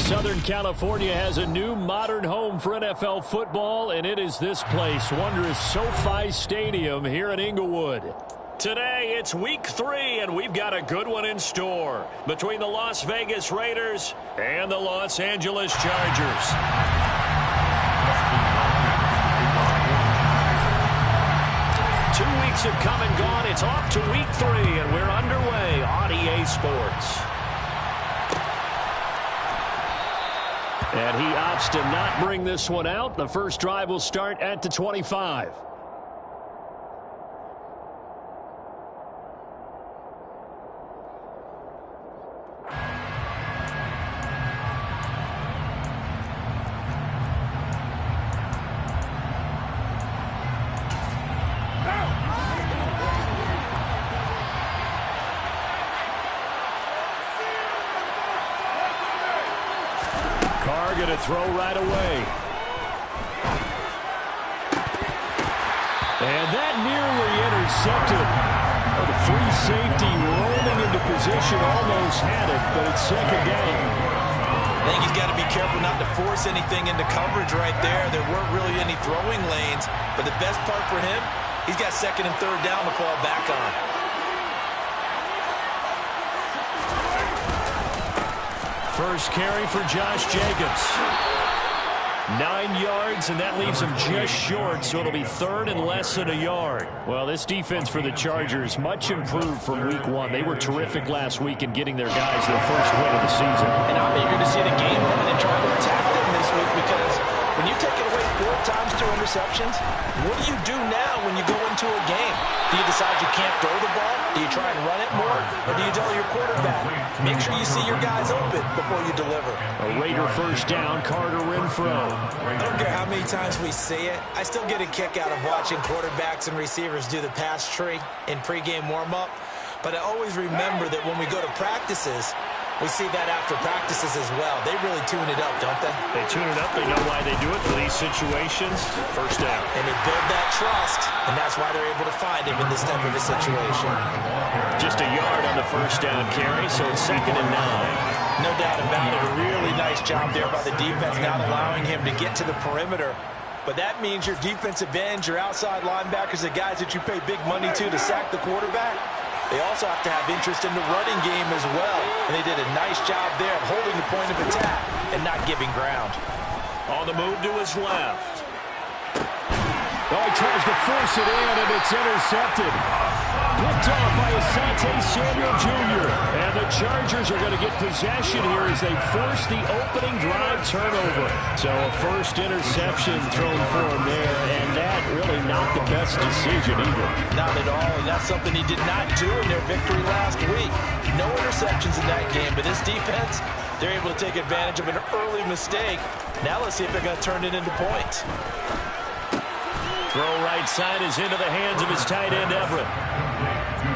Southern California has a new modern home for NFL football, and it is this place, wondrous SoFi Stadium here in Inglewood. Today, it's week 3, and we've got a good one in store between the Las Vegas Raiders and the Los Angeles Chargers. 2 weeks have come and gone. It's off to week 3, and we're underway on EA Sports. And he opts to not bring this one out. The first drive will start at the 25. Going to throw right away. And that nearly intercepted. Oh, the free safety rolling into position almost had it, but it's second down. I think he's got to be careful not to force anything into coverage right there. There weren't really any throwing lanes, but the best part for him, he's got second and third down to fall back on. First carry for Josh Jacobs. 9 yards, and that leaves him just short, so it'll be third and less than a yard. Well, this defense for the Chargers, much improved from week 1. They were terrific last week in getting their guys their first win of the season. And I'm eager to see the game plan and try to attack them this week, because when you take it away 4 times 2 interceptions, what do you do now when you go into a game? Do you decide you can't throw the ball? Do you try and run it more? Or do you tell your quarterback, make sure you see your guys open before you deliver? A Raider first down, Carter Renfro. I don't care how many times we see it. I still get a kick out of watching quarterbacks and receivers do the pass tree in pregame warm-up. But I always remember that when we go to practices, we see that after practices as well. They really tune it up, don't they? They tune it up. They know why they do it for these situations. First down. And they build that trust, and that's why they're able to find him in this type of a situation. Just a yard on the first down carry, so it's second and 9. No doubt about it. A really nice job there by the defense, not allowing him to get to the perimeter. But that means your defensive ends, your outside linebackers, the guys that you pay big money to sack the quarterback, they also have to have interest in the running game as well. And they did a nice job there of holding the point of attack and not giving ground. On the move to his left. Oh, he tries to force it in, and it's intercepted. Picked off by Asante Samuel Jr. And the Chargers are going to get possession here as they force the opening drive turnover. So a first interception thrown for him there, and that really not the best decision either. Not at all, and that's something he did not do in their victory last week. No interceptions in that game, but this defense, they're able to take advantage of an early mistake. Now let's see if they're going to turn it into points. Throw right side is into the hands of his tight end, Everett.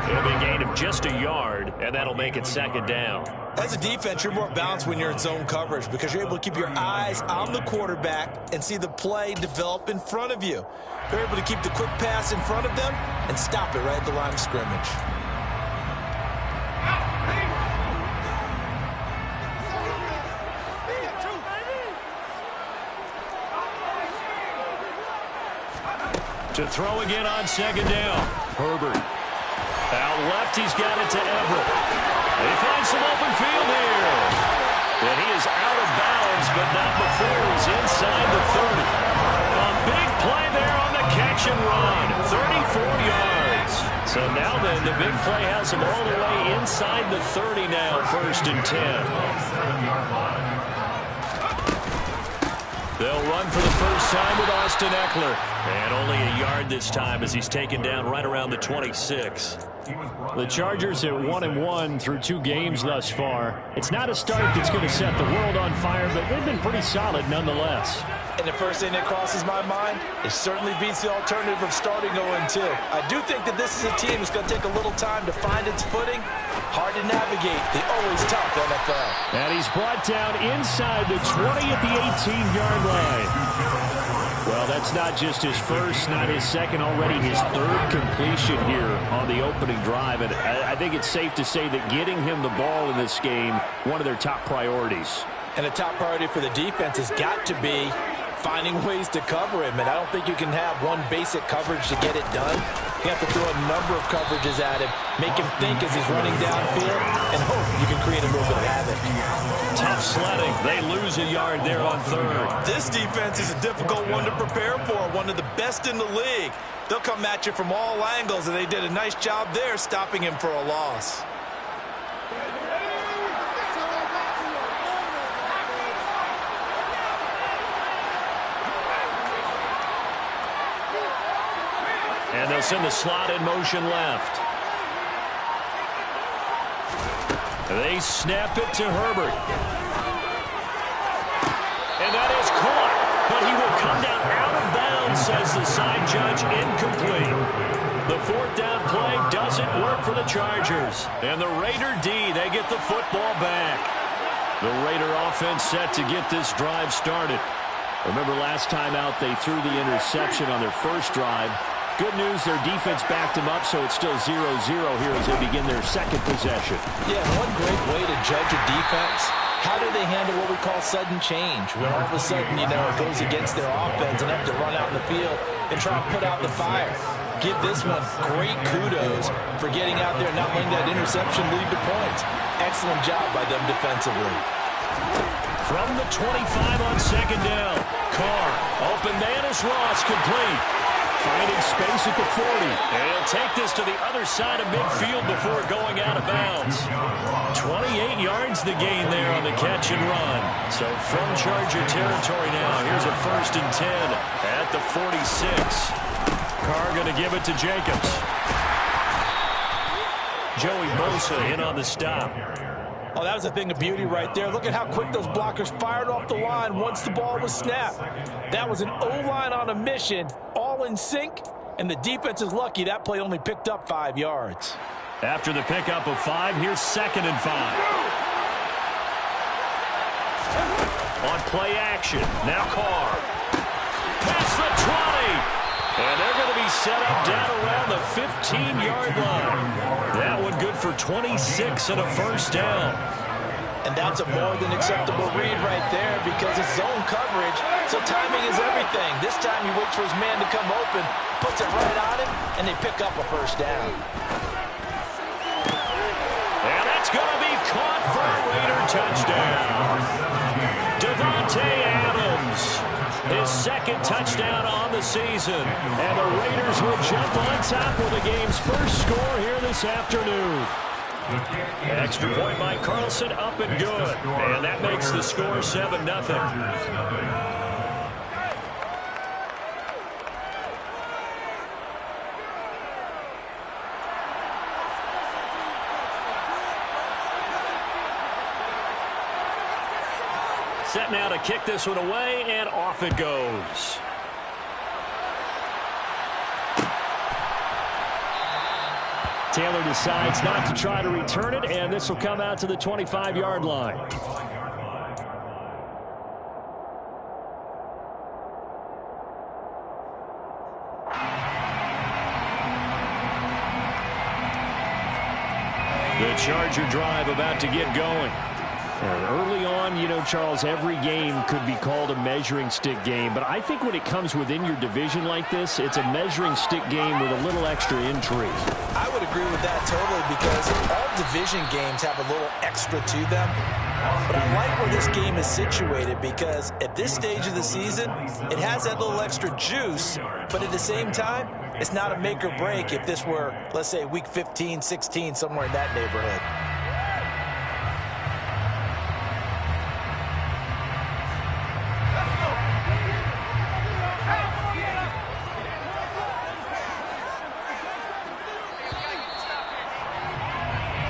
It'll be a gain of just a yard, and that'll make it second down. As a defense, you're more balanced when you're in zone coverage because you're able to keep your eyes on the quarterback and see the play develop in front of you. You're able to keep the quick pass in front of them and stop it right at the line of scrimmage. To throw again on second down. Herbert. Out left, he's got it to Everett. He finds some open field here. And he is out of bounds, but not before he's inside the 30. A big play there on the catch and run. 34 yards. So now then, the big play has him all the way inside the 30 now, first and 10. They'll run for the first time with Austin Eckler. And only a yard this time as he's taken down right around the 26. The Chargers are 1-1 through 2 games thus far. It's not a start that's going to set the world on fire, but they've been pretty solid nonetheless. And the first thing that crosses my mind, it certainly beats the alternative of starting 0-2. I do think that this is a team that's going to take a little time to find its footing. Hard to navigate the always tough NFL. And he's brought down inside the 20 at the 18-yard line. Well, that's not just his first, not his second, already his third completion here on the opening drive. And I think it's safe to say that getting him the ball in this game, one of their top priorities. And the top priority for the defense has got to be finding ways to cover him. And I don't think you can have one basic coverage to get it done. You have to throw a number of coverages at him, make him think as he's running downfield, and hope you can create a little bit of havoc. Tough sledding. They lose a yard there on third. This defense is a difficult one to prepare for, one of the best in the league. They'll come at you from all angles, and they did a nice job there stopping him for a loss. And they'll send the slot in motion left. They snap it to Herbert. And that is caught. But he will come down out of bounds, says the side judge. Incomplete. The fourth down play doesn't work for the Chargers. And the Raider D, they get the football back. The Raider offense set to get this drive started. Remember last time out they threw the interception on their first drive. Good news, their defense backed them up, so it's still 0-0 here as they begin their second possession. Yeah, one great way to judge a defense, how do they handle what we call sudden change? When all of a sudden, it goes against their offense and have to run out in the field and try to put out the fire. Give this one great kudos for getting out there and not letting that interception lead to points. Excellent job by them defensively. From the 25 on second down, Carr, open man is Ross, complete. Finding space at the 40. And he'll take this to the other side of midfield before going out of bounds. 28 yards the gain there on the catch and run. So from Charger territory now, here's a 1st and 10 at the 46. Carr going to give it to Jacobs. Joey Bosa in on the stop. Oh, that was a thing of beauty right there. Look at how quick those blockers fired off the line once the ball was snapped. That was an O-line on a mission, all in sync, and the defense is lucky that play only picked up 5 yards. After the pickup of 5, here's 2nd and 5. On play action, now Carr. Past the 20. And they're going to be set up down around the 15-yard line. That one good for 26 and a 1st down. And that's a more than acceptable read right there because it's zone coverage, so timing is everything. This time he waits for his man to come open, puts it right on him, and they pick up a 1st down. And that's going to be caught for a Raider touchdown. Davante Adams. His 2nd touchdown on the season. And the Raiders will jump on top with the game's first score here this afternoon. Extra point by Carlson, up and good. And that makes the score 7-0. Set now to kick this one away, and off it goes. Taylor decides not to try to return it, and this will come out to the 25-yard line. The Charger drive about to get going. And early on, Charles, every game could be called a measuring stick game. But I think when it comes within your division like this, it's a measuring stick game with a little extra intrigue. I would agree with that totally because all division games have a little extra to them. But I like where this game is situated because at this stage of the season, it has that little extra juice. But at the same time, it's not a make or break if this were, let's say, week 15, 16, somewhere in that neighborhood.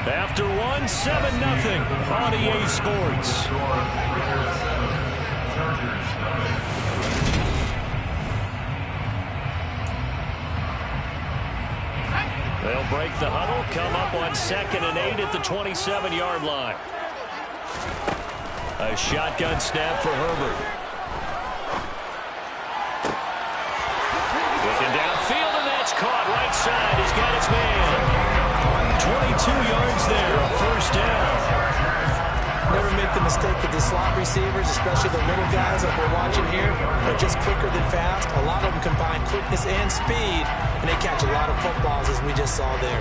After 7-0 on EA Sports. They'll break the huddle, come up on 2nd and 8 at the 27-yard line. A shotgun snap for Herbert. Looking downfield, and that's caught right side. He's got his man. 22 yards there, a 1st down. Never make the mistake with the slot receivers, especially the little guys like we're watching here. They're just quicker than fast. A lot of them combine quickness and speed, and they catch a lot of footballs, as we just saw there.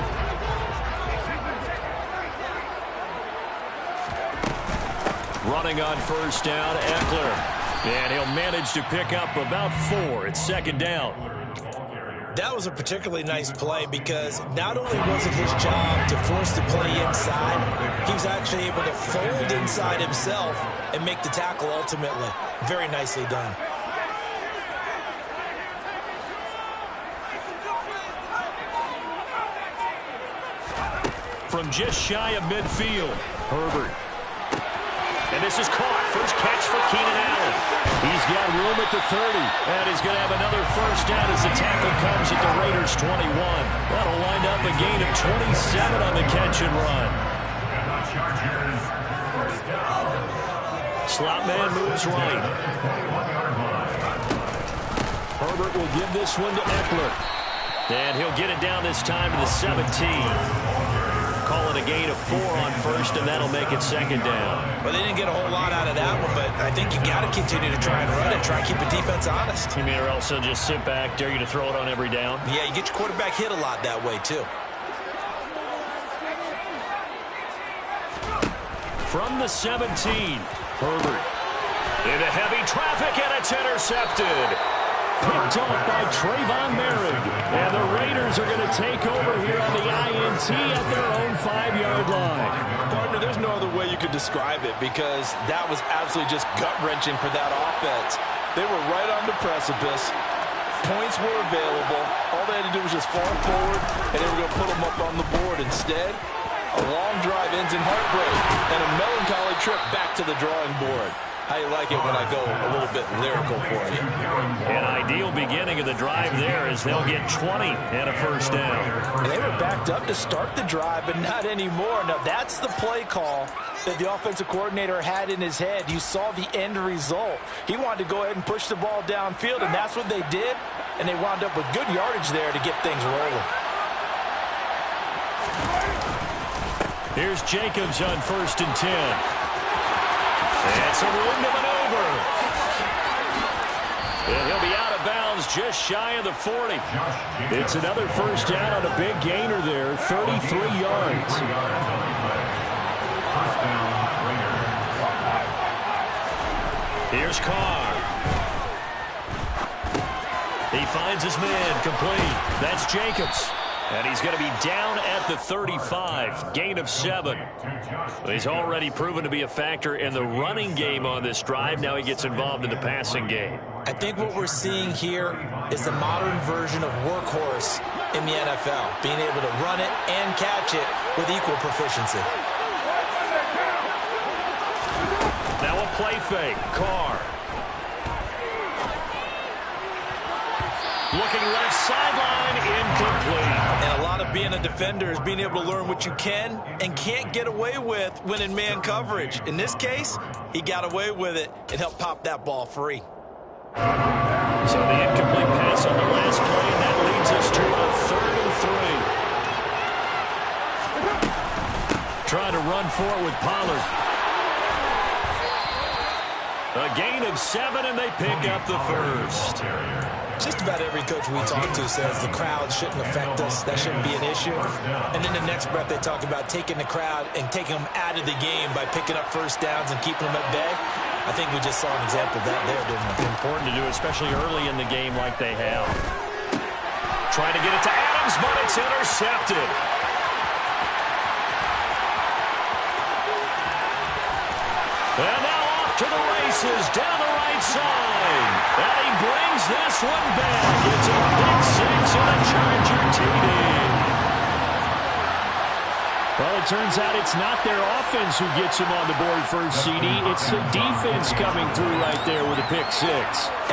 Running on first down, Eckler. And he'll manage to pick up about 4. It's second down. That was a particularly nice play because not only was it his job to force the play inside, he was actually able to fold inside himself and make the tackle ultimately. Very nicely done. From just shy of midfield, Herbert. And this is caught. First catch for Keenan Allen. He's got room at the 30. And he's going to have another first down as the tackle comes at the Raiders' 21. That'll wind up a gain of 27 on the catch and run. Slot man moves right. Herbert will give this one to Eckler. And he'll get it down this time to the 17. Call it a gain of 4 on first, and that'll make it second down. Well, they didn't get a whole lot out of that one, but I think you got to continue to try and run it, try and keep the defense honest. You mean, or else they'll just sit back, dare you to throw it on every down? Yeah, you get your quarterback hit a lot that way, too. From the 17, Herbert. Into heavy traffic, and it's intercepted. Picked off by Trayvon Merritt. And the Raiders are going to take over here on the INT at their own 5-yard line. Partner, there's no other way you could describe it because that was absolutely just gut-wrenching for that offense. They were right on the precipice. Points were available. All they had to do was just fall forward, and they were going to put them up on the board. Instead, a long drive ends in heartbreak and a melancholy trip back to the drawing board. How you like it when I go a little bit lyrical for you? An ideal beginning of the drive there as they'll get 20 and a first down. And they were backed up to start the drive, but not anymore. Now, that's the play call that the offensive coordinator had in his head. You saw the end result. He wanted to go ahead and push the ball downfield, and that's what they did. And they wound up with good yardage there to get things rolling. Here's Jacobs on first and 10. And some room to maneuver. And he'll be out of bounds just shy of the 40. It's another first down on a big gainer there, 33 yards. Here's Carr. He finds his man complete. That's Jacobs. And he's going to be down at the 35, gain of 7. He's already proven to be a factor in the running game on this drive. Now he gets involved in the passing game. I think what we're seeing here is the modern version of workhorse in the NFL, being able to run it and catch it with equal proficiency. Now a play fake, Carr. Looking left sideline, incomplete. And a lot of being a defender is being able to learn what you can and can't get away with when in man coverage. In this case, he got away with it and helped pop that ball free. So the incomplete pass on the last play, and that leads us to a 3rd and 3. Trying to run for it with Pollard. A gain of 7, and they pick up the first. Just about every coach we talk to says the crowd shouldn't affect us. That shouldn't be an issue. And then the next breath they talk about taking the crowd and taking them out of the game by picking up first downs and keeping them at bay. I think we just saw an example of that there, didn't we? Important to do, especially early in the game like they have. Trying to get it to Adams, but it's intercepted. And now off to the races down the right side. And he brings this one back. It's a pick 6 and a Charger TD. Well, it turns out it's not their offense who gets him on the board first, CD. It's the defense coming through right there with a pick 6.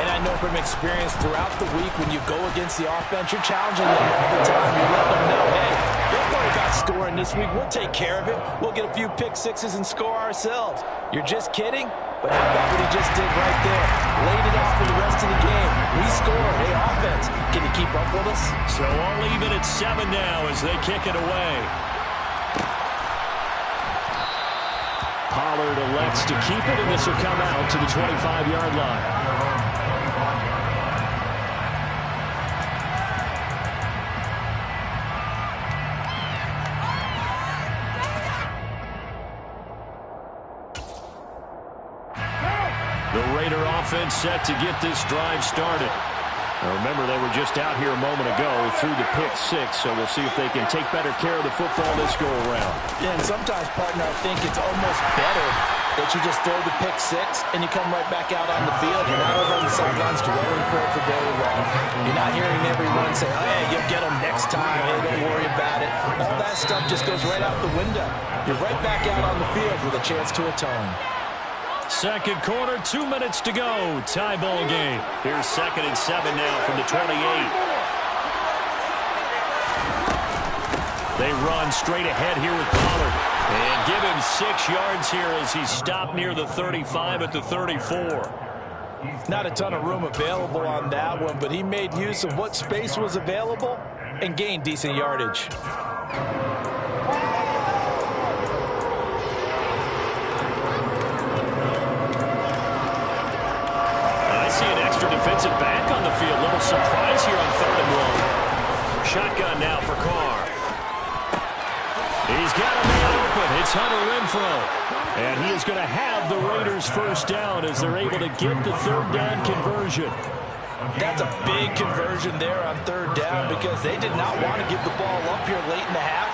And I know from experience throughout the week when you go against the offense, you're challenging them all the time. You let them know, hey, don't worry about scoring this week. We'll take care of it. We'll get a few pick 6s and score ourselves. You're just kidding? But how about what he just did right there? Laid it out for the rest of the game. We scored. Hey, offense, can you keep up with us? So all even at 7 now as they kick it away. Pollard elects to keep it, and this will come out to the 25-yard line. The Raider offense set to get this drive started. Now remember, they were just out here a moment ago through the pick six, so we'll see if they can take better care of the football this go-around. Yeah, and sometimes, partner, I think it's almost better that you just throw the pick six and you come right back out on the field. You're not over on the sidelines dwelling for it for very long. You're not hearing everyone say, oh, yeah, you'll get them next time. Hey, don't worry about it. All that stuff just goes right out the window. You're right back out on the field with a chance to atone. Second quarter, 2 minutes to go. Tie ball game. Here's 2nd and 7 now from the 28. They run straight ahead here with Pollard. And give him 6 yards here as he's stopped near the 35 at the 34. Not a ton of room available on that one, but he made use of what space was available and gained decent yardage. Defensive back on the field. Little surprise here on 3rd and 1. Shotgun now for Carr. He's got a man open. It's Hunter Renfrow. And he is going to have the Raiders first down as they're able to get the 3rd down conversion. That's a big conversion there on 3rd down because they did not want to give the ball up here late in the half.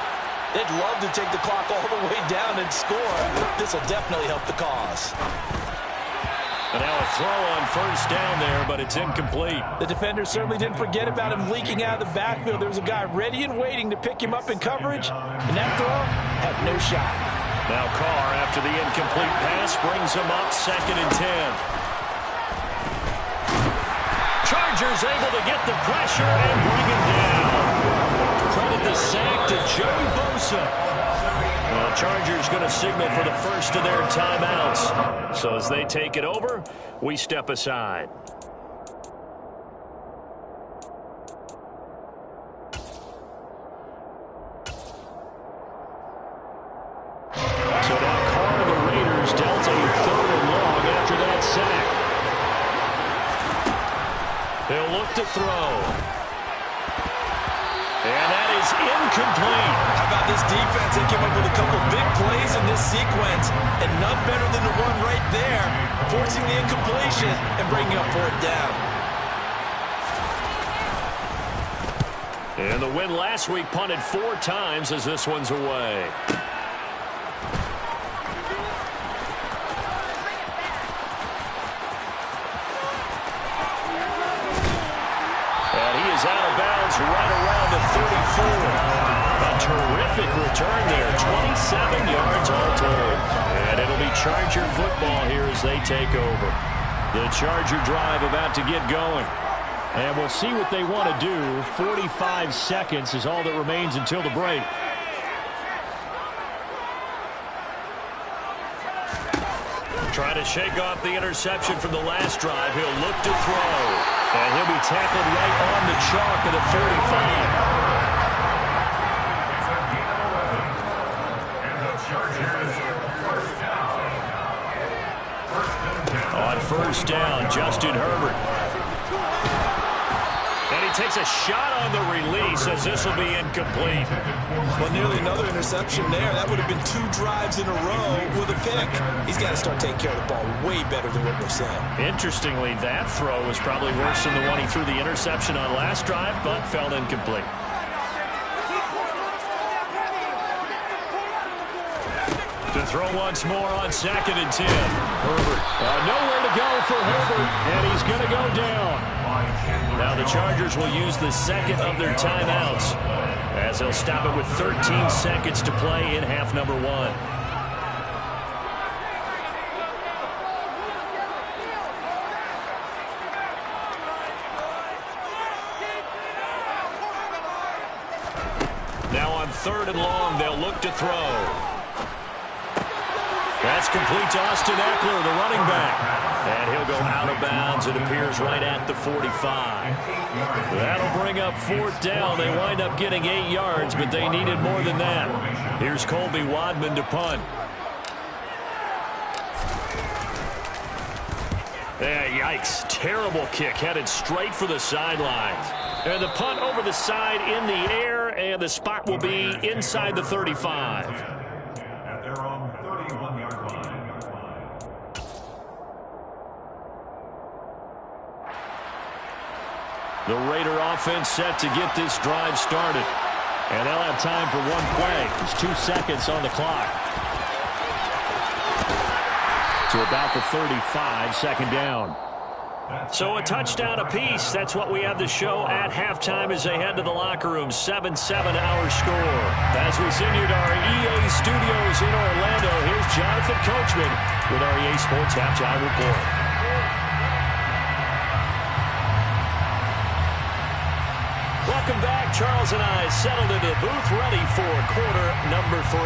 They'd love to take the clock all the way down and score. This will definitely help the cause. And now a throw on 1st down there, but it's incomplete. The defender certainly didn't forget about him leaking out of the backfield. There was a guy ready and waiting to pick him up in coverage, and that throw had no shot. Now Carr, after the incomplete pass, brings him up 2nd and 10. Chargers able to get the pressure and bring him down. Credit the sack to Joey Bosa. The Chargers going to signal for the first of their timeouts. So as they take it over, we step aside. So now Carr and the Raiders dealt a 3rd and long after that sack. They'll look to throw. And that is incomplete. How about this defense? They came up with a couple big plays in this sequence, and none better than the one right there, forcing the incompletion and bringing up 4th down. And the win last week punted 4 times as this one's away. And he is out of bounds right around the 34. A terrific return there. 27 yards all told. And it'll be Charger football here as they take over. The Charger drive about to get going. And we'll see what they want to do. 45 seconds is all that remains until the break. Trying to shake off the interception from the last drive. He'll look to throw. And he'll be tackled right on the chalk of the 45. On 1st down, Justin Herbert. And he takes a shot on the release as this will be incomplete. Well, nearly another interception there. That would have been 2 drives in a row with a pick. He's got to start taking care of the ball way better than what we're seeing. Interestingly, that throw was probably worse than the one he threw the interception on last drive, but fell incomplete. To throw once more on 2nd and 10. Herbert. Nowhere to go for Herbert, and he's going to go down. Now the Chargers will use the 2nd of their timeouts as they'll stop it with 13 seconds to play in half number 1. Now on 3rd and long, they'll look to throw. That's complete to Austin Eckler, the running back. And he'll go out of bounds. It appears right at the 45. That'll bring up 4th down. They wind up getting 8 yards, but they needed more than that. Here's Colby Wadman to punt. Yikes. Terrible kick headed straight for the sidelines. And the punt over the side in the air, and the spot will be inside the 35. At their own 31-yard line. The Raider offense set to get this drive started. And they'll have time for one play. There's 2 seconds on the clock. To about the 35, second down. So a touchdown apiece. That's what we have to show at halftime as they head to the locker room. 7-7 our score. As we send you to our EA studios in Orlando, here's Jonathan Coachman with our EA Sports Halftime Report. Welcome back. Charles and I settled into the booth, ready for quarter number 3.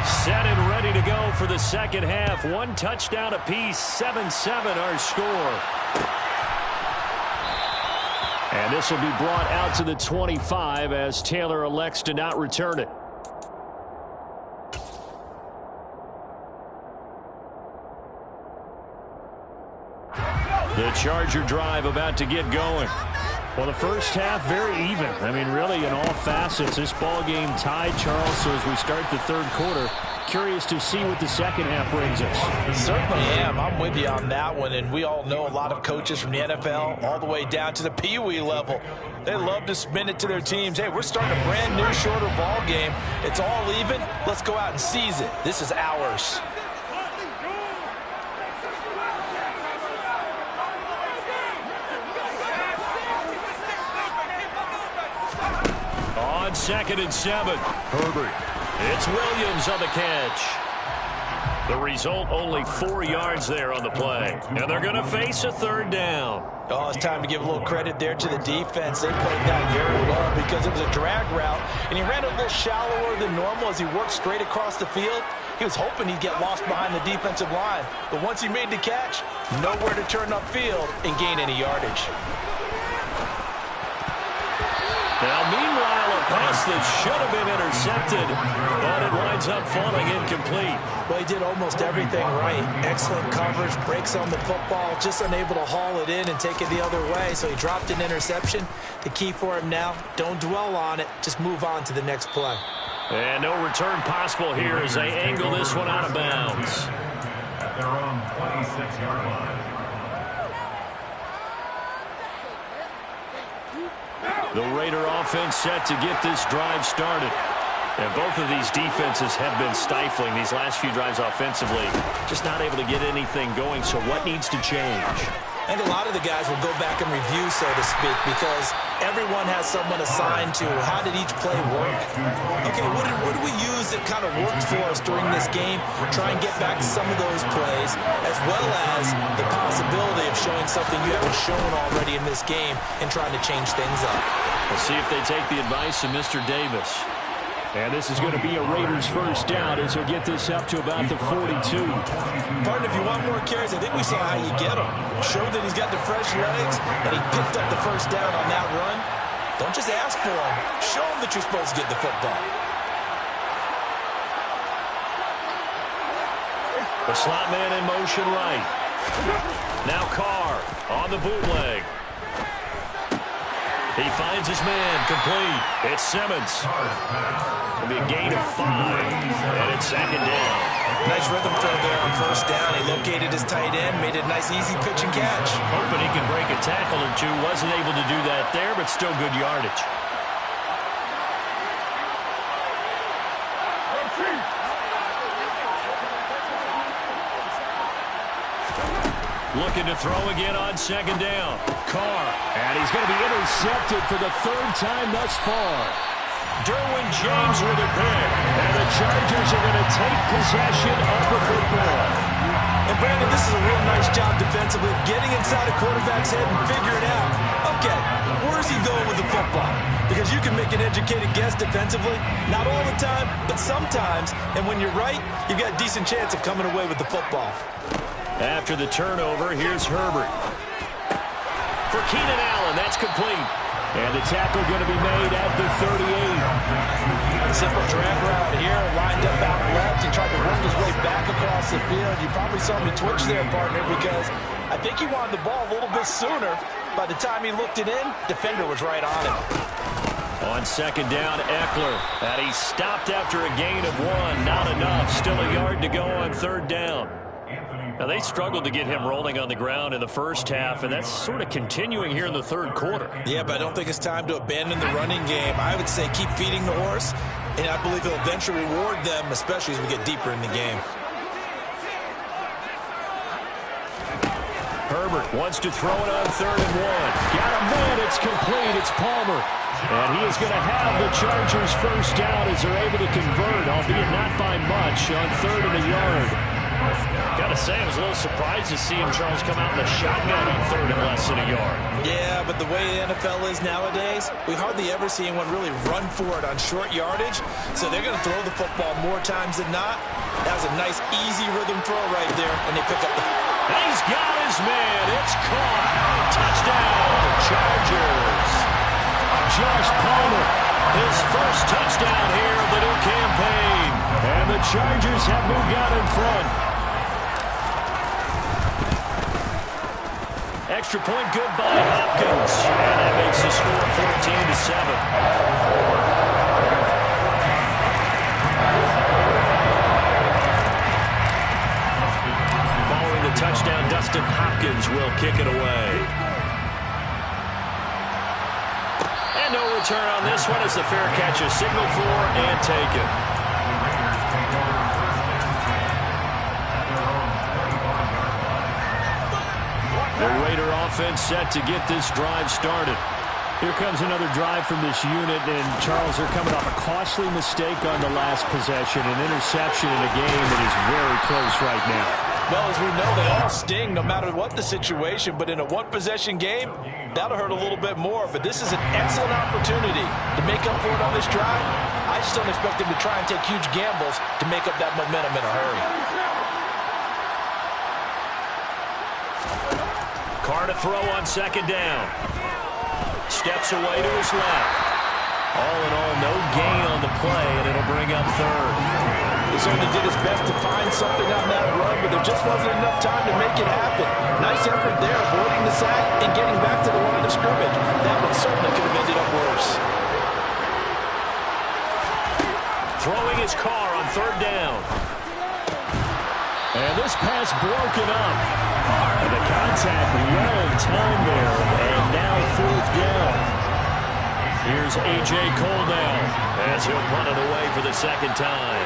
Set and ready to go for the second half. 1 touchdown apiece, 7-7 our score. And this will be brought out to the 25 as Taylor elects to not return it. The Charger drive about to get going. Well, the first half, very even. I mean, really, in all facets, this ball game tied, Charles. So as we start the third quarter, curious to see what the second half brings us. Certainly am. I'm with you on that one. And we all know a lot of coaches from the NFL all the way down to the Pee-wee level. They love to spin it to their teams. Hey, we're starting a brand new, shorter ball game. It's all even. Let's go out and seize it. This is ours. On 2nd and 7, Herbert. It's Williams on the catch. The result, only 4 yards there on the play. And they're going to face a third down. Oh, it's time to give a little credit there to the defense. They played that very well because it was a drag route, and he ran a little shallower than normal as he worked straight across the field. He was hoping he'd get lost behind the defensive line. But once he made the catch, nowhere to turn upfield and gain any yardage. Now, meanwhile, a pass that should have been intercepted, but it winds up falling incomplete. Well, he did almost everything right. Excellent coverage, breaks on the football, just unable to haul it in and take it the other way, so he dropped an interception. The key for him now, don't dwell on it, just move on to the next play. And no return possible here as they angle this one out of bounds. At their own 26-yard line. The Raider offense set to get this drive started. And both of these defenses have been stifling these last few drives offensively. Just not able to get anything going, so what needs to change? I think a lot of the guys will go back and review, so to speak, because everyone has someone assigned to how did each play work. Okay, what did we use that kind of worked for us during this game? Try and get back to some of those plays, as well as the possibility of showing something you haven't shown already in this game and trying to change things up. We'll see if they take the advice of Mr. Davis. And this is going to be a Raiders first down as he'll get this up to about the 42. Partner, if you want more carries, I think we saw how you get him. Show that he's got the fresh legs, and he picked up the first down on that run. Don't just ask for him. Show him that you're supposed to get the football. The slot man in motion right. Now Carr on the bootleg. He finds his man, complete. It's Simmons. It'll be a gain of 5, and it's second down. Nice rhythm throw there on first down. He located his tight end, made it a nice, easy pitch and catch. Hoping he can break a tackle or two. Wasn't able to do that there, but still good yardage. Looking to throw again on second down. Carr. And he's going to be intercepted for the 3rd time thus far. Derwin James with a pick. And the Chargers are going to take possession of the football. And Brandon, this is a real nice job defensively, getting inside a quarterback's head and figuring out, okay, where's he going with the football? Because you can make an educated guess defensively, not all the time, but sometimes. And when you're right, you've got a decent chance of coming away with the football. After the turnover, here's Herbert. for Keenan Allen. That's complete. And the tackle going to be made at the 38. Simple drag route here, lined up out left. He tried to work his way back across the field. You probably saw me twitch there, partner, because I think he wanted the ball a little bit sooner. By the time he looked it in, defender was right on him. On second down, Eckler. And he stopped after a gain of 1. Not enough. Still a yard to go on third down. Now, they struggled to get him rolling on the ground in the first half, and that's sort of continuing here in the third quarter. Yeah, but I don't think it's time to abandon the running game. I would say keep feeding the horse, and I believe he'll eventually reward them, especially as we get deeper in the game. Herbert wants to throw it on 3rd and 1. Got a man. It's complete. It's Palmer. And he is going to have the Chargers first down as they're able to convert, albeit not by much, on 3rd and a yard. Got to say, I was a little surprised to see him, Charles, come out in the shotgun on 3rd and less than a yard. Yeah, but the way the NFL is nowadays, we hardly ever see anyone really run for it on short yardage. So they're going to throw the football more times than not. That was a nice, easy rhythm throw right there, and they pick up the... And he's got his man. It's caught. Touchdown, Chargers. Josh Palmer, his first touchdown here of the new campaign. And the Chargers have moved out in front. Extra point good by Hopkins. And that makes the score 14-7. Touchdown, Dustin Hopkins will kick it away. And no return on this one as the fair catch is signaled for and taken. The Raider offense set to get this drive started. Here comes another drive from this unit, and Charles, are coming off a costly mistake on the last possession, an interception in a game that is very close right now. Well, as we know, they all sting no matter what the situation, but in a one-possession game, that'll hurt a little bit more. But this is an excellent opportunity to make up for it on this drive. I just don't expect them to try and take huge gambles to make up that momentum in a hurry. Carr to throw on second down. Steps away to his left. All in all, no gain on the play, and it'll bring up 3rd. He certainly did his best to find something on that run, but there just wasn't enough time to make it happen. Nice effort there, avoiding the sack and getting back to the line of scrimmage. That one certainly could have ended up worse. Throwing his Carr on 3rd down. And this pass broken up. And the contact well timed there, and now 4th down. Here's A.J. Cole now as he'll punt it away for the second time.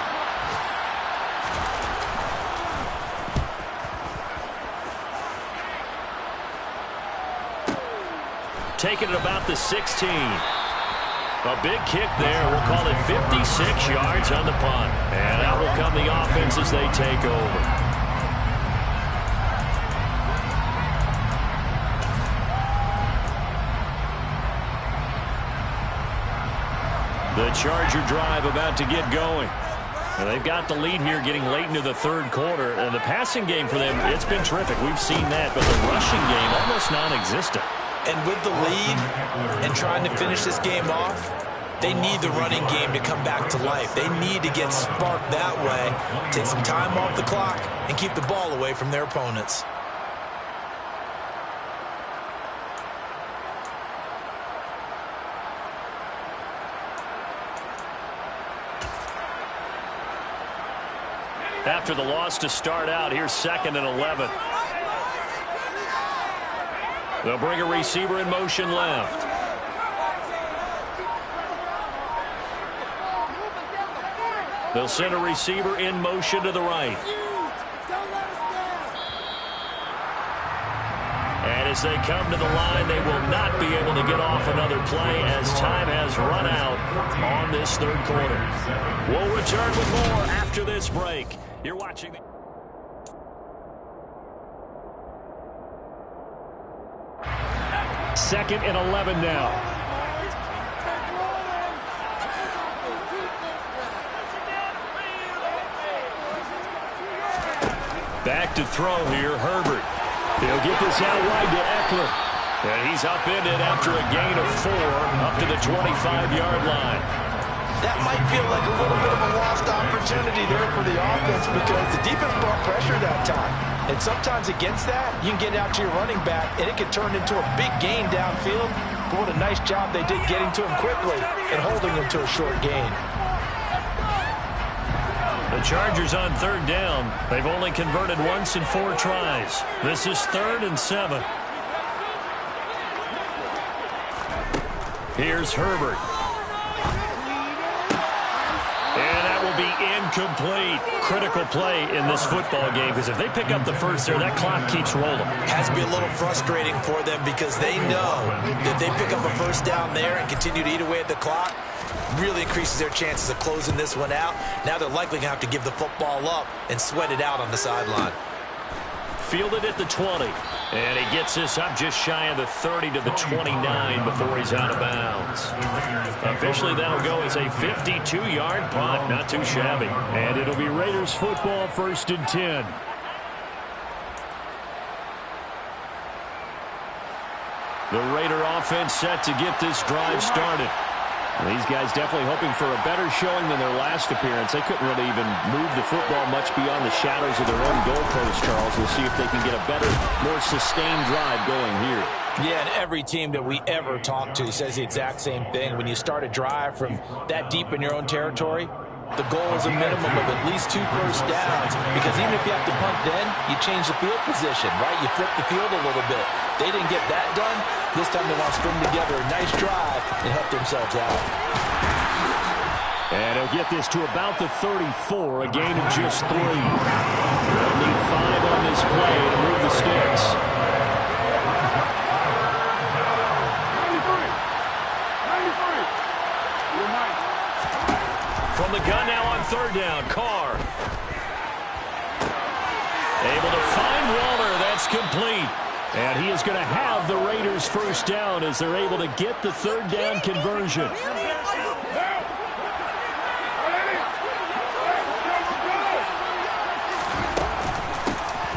Taking it about the 16. A big kick there. We'll call it 56 yards on the punt. And out will come the offense as they take over. The Charger drive about to get going. And they've got the lead here getting late into the 3rd quarter. And the passing game for them, it's been terrific. We've seen that. But the rushing game, almost non-existent. And with the lead and trying to finish this game off, they need the running game to come back to life. They need to get sparked that way, take some time off the clock, and keep the ball away from their opponents. After the loss to start out, here's 2nd and 11. They'll bring a receiver in motion left. They'll send a receiver in motion to the right. And as they come to the line, they will not be able to get off another play as time has run out on this 3rd quarter. We'll return with more after this break. You're watching the... Second and 11 now. Back to throw here, Herbert. He'll get this out wide to Eckler. And he's upended after a gain of 4 up to the 25-yard line. That might feel like a little bit of a lost opportunity there for the offense because the defense brought pressure that time. And sometimes against that, you can get out to your running back, and it can turn into a big gain downfield. But what a nice job they did getting to him quickly and holding him to a short gain. The Chargers on 3rd down. They've only converted once in 4 tries. This is 3rd and 7. Here's Herbert. And that will be incomplete. Critical play in this football game because if they pick up the first there, that clock keeps rolling. Has to be a little frustrating for them because they know that they pick up a first down there and continue to eat away at the clock, really increases their chances of closing this one out. Now they're likely going to have to give the football up and sweat it out on the sideline. Fielded at the 20. And he gets this up just shy of the 30 to the 29 before he's out of bounds. Officially, that'll go as a 52-yard punt. Not too shabby. And it'll be Raiders football 1st and 10. The Raider offense set to get this drive started. These guys definitely hoping for a better showing than their last appearance. They couldn't really even move the football much beyond the shadows of their own goalpost, Charles. We'll see if they can get a better, more sustained drive going here. Yeah, and every team that we ever talk to says the exact same thing. When you start a drive from that deep in your own territory, the goal is a minimum of at least 2 first downs because even if you have to punt then, you change the field position, right? You flip the field a little bit. They didn't get that done. This time they want to string together a nice drive and help themselves out. And he'll get this to about the 34, a gain of just 3. They'll need 5 on this play to move the sticks. From the gun now on 3rd down, Carr. Able to find Waller. That's complete. And he is going to have the Raiders first down as they're able to get the 3rd down conversion.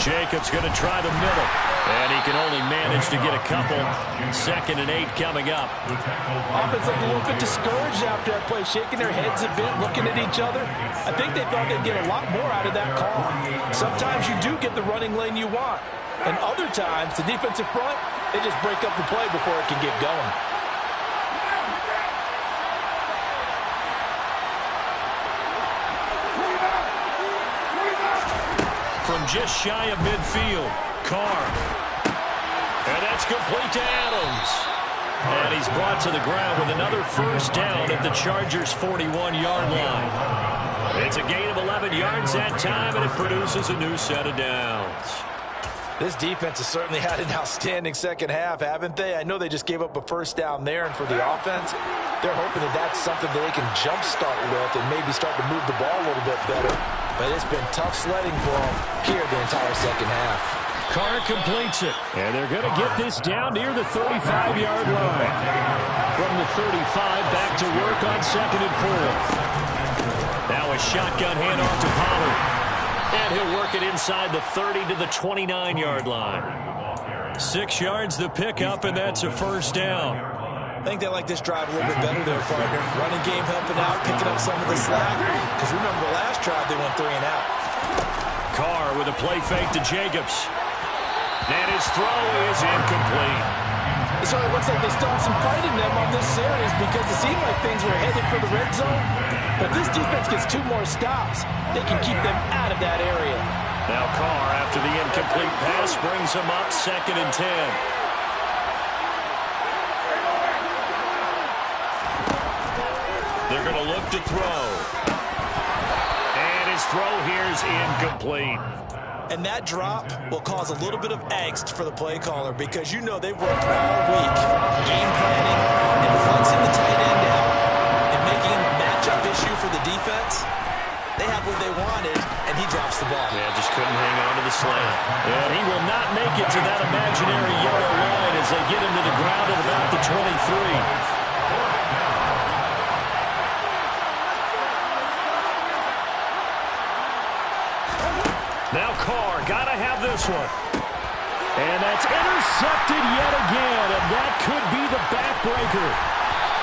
Jacobs going to try the middle. And he can only manage to get a couple. 2nd and 8 coming up. Offense looked a little bit discouraged after that play, shaking their heads a bit, looking at each other. I think they thought they'd get a lot more out of that call. Sometimes you do get the running lane you want. And other times, the defensive front, they just break up the play before it can get going. From just shy of midfield, Carr. And that's complete to Adams. And he's brought to the ground with another first down at the Chargers' 41-yard line. It's a gain of 11 yards that time, and it produces a new set of downs. This defense has certainly had an outstanding second half, haven't they? I know they just gave up a first down there, and for the offense, they're hoping that that's something that they can jumpstart with and maybe start to move the ball a little bit better. But it's been tough sledding for them here the entire second half. Carr completes it, and they're going to get this down near the 35-yard line. From the 35, back to work on 2nd and 4. Now a shotgun handoff to Pollard. And he'll work it inside the 30 to the 29-yard line. 6 yards the pickup, and that's a first down. I think they like this drive a little bit better there, partner. Running game helping out, picking up some of the slack. Because remember the last drive, they went 3 and out. Carr with a play fake to Jacobs. And his throw is incomplete. So it looks like they still have some fight in them on this series because it seemed like things were headed for the red zone. But this defense gets 2 more stops. They can keep them out of that area. Now Carr, after the incomplete pass, brings him up 2nd and 10. They're going to look to throw. And his throw here is incomplete. And that drop will cause a little bit of angst for the play caller because you know they've worked all week game planning and flexing the tight end out and making a matchup issue for the defense. They have what they wanted, and he drops the ball. Yeah, just couldn't hang on to the slant. And he will not make it to that imaginary yellow line as they get him to the ground at about the 23. Now Carr, gotta have this one. And that's intercepted yet again, and that could be the backbreaker.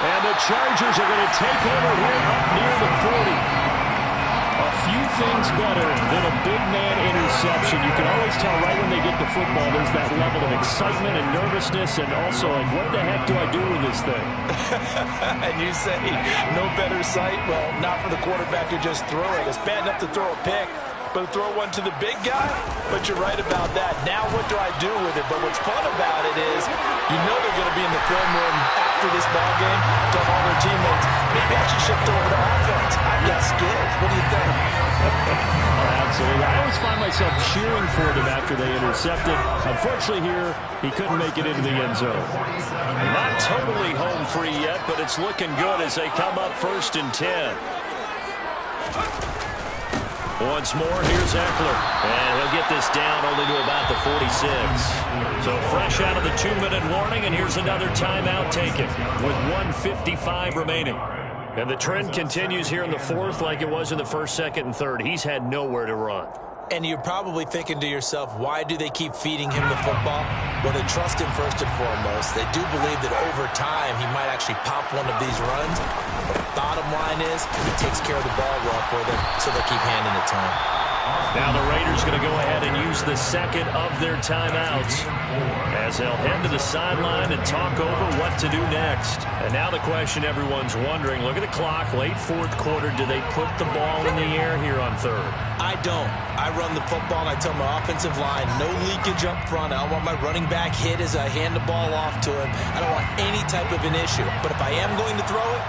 And the Chargers are going to take over here up near the 40. A few things better than a big man interception. You can always tell right when they get the football, there's that level of excitement and nervousness, and also like, what the heck do I do with this thing? And you say, no better sight? Well, not for the quarterback who just threw it. It's bad enough to throw a pick, but throw one to the big guy? But you're right about that. Now what do I do with it? But what's fun about it is you know they're going to be in the film room after this ball game, tell all their teammates, maybe I should shift over to offense. I've got skills. What do you think? Absolutely. I always find myself cheering for them after they intercepted. Unfortunately here, he couldn't make it into the end zone. Not totally home free yet, but it's looking good as they come up 1st and 10. Once more, here's Eckler. And he'll get this down only to about the 46. So fresh out of the 2-minute warning, and here's another timeout taken with 1:55 remaining. And the trend continues here in the 4th like it was in the 1st, 2nd, and 3rd. He's had nowhere to run. And you're probably thinking to yourself, why do they keep feeding him the football? Well, they trust him first and foremost. They do believe that over time he might actually pop one of these runs. But bottom line is he takes care of the ball well for them, so they'll keep handing it to him. Now the Raiders going to go ahead and use the second of their timeouts as they'll head to the sideline and talk over what to do next. And now the question everyone's wondering, look at the clock, late 4th quarter, do they put the ball in the air here on 3rd? I don't. I run the football and I tell my offensive line, no leakage up front. I don't want my running back hit as I hand the ball off to him. I don't want any type of an issue. But if I am going to throw it,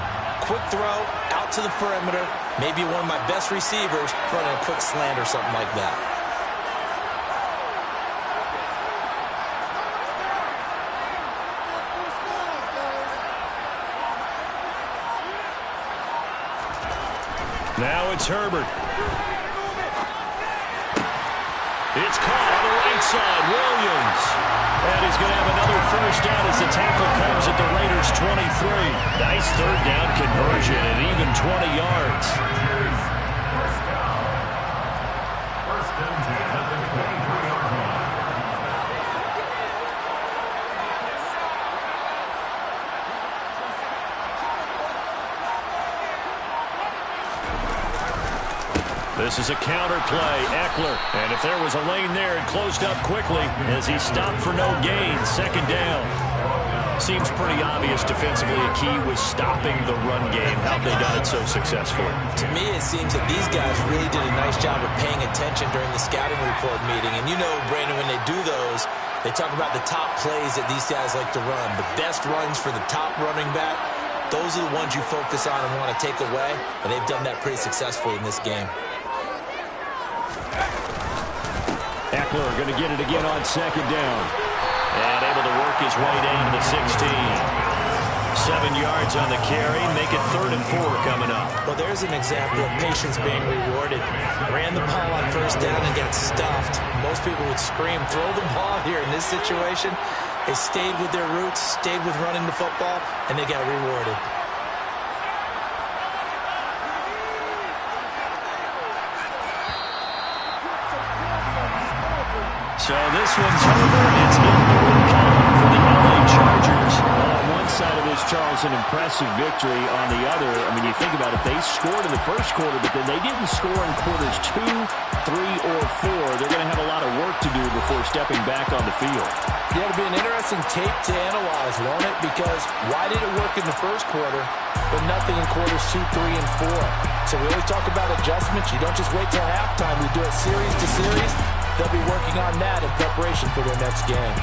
quick throw, out to the perimeter, maybe one of my best receivers running a quick slant or something like that. Now it's Herbert. It's caught on the right side, Williams. And he's going to have another first down as the tackle comes at the Raiders' 23. Nice 3rd down conversion and even 20 yards. First down, 10 at the 23-yard line. This is a counter play, Eckler. And if there was a lane there, it closed up quickly as he stopped for no gain. 2nd down. Seems pretty obvious defensively a key was stopping the run game. How have they done it so successfully? To me, it seems that these guys really did a nice job of paying attention during the scouting report meeting. And you know, Brandon, when they do those, they talk about the top plays that these guys like to run. The best runs for the top running back. Those are the ones you focus on and want to take away. And they've done that pretty successfully in this game. Eckler going to get it again on 2nd down. And able to work his way down to the 16. 7 yards on the carry. Make it 3rd and 4 coming up. Well, there's an example of patience being rewarded. Ran the ball on 1st down and got stuffed. Most people would scream, throw the ball here. In this situation, they stayed with their roots, stayed with running the football, and they got rewarded. So this one's over. It's in the win column for the LA Chargers. On one side of this, Charles, an impressive victory. On the other, I mean, you think about it, they scored in the 1st quarter, but then they didn't score in quarters 2, 3, or 4. They're going to have a lot of work to do before stepping back on the field. Yeah, it'll be an interesting tape to analyze, won't it? Because why did it work in the 1st quarter, but nothing in quarters 2, 3, and 4? So we always talk about adjustments. You don't just wait till halftime. You do it series to series. They'll be working on that in preparation for their next game.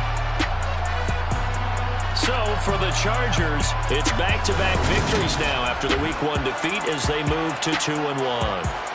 So for the Chargers, it's back-to-back victories now after the Week 1 defeat as they move to 2-1.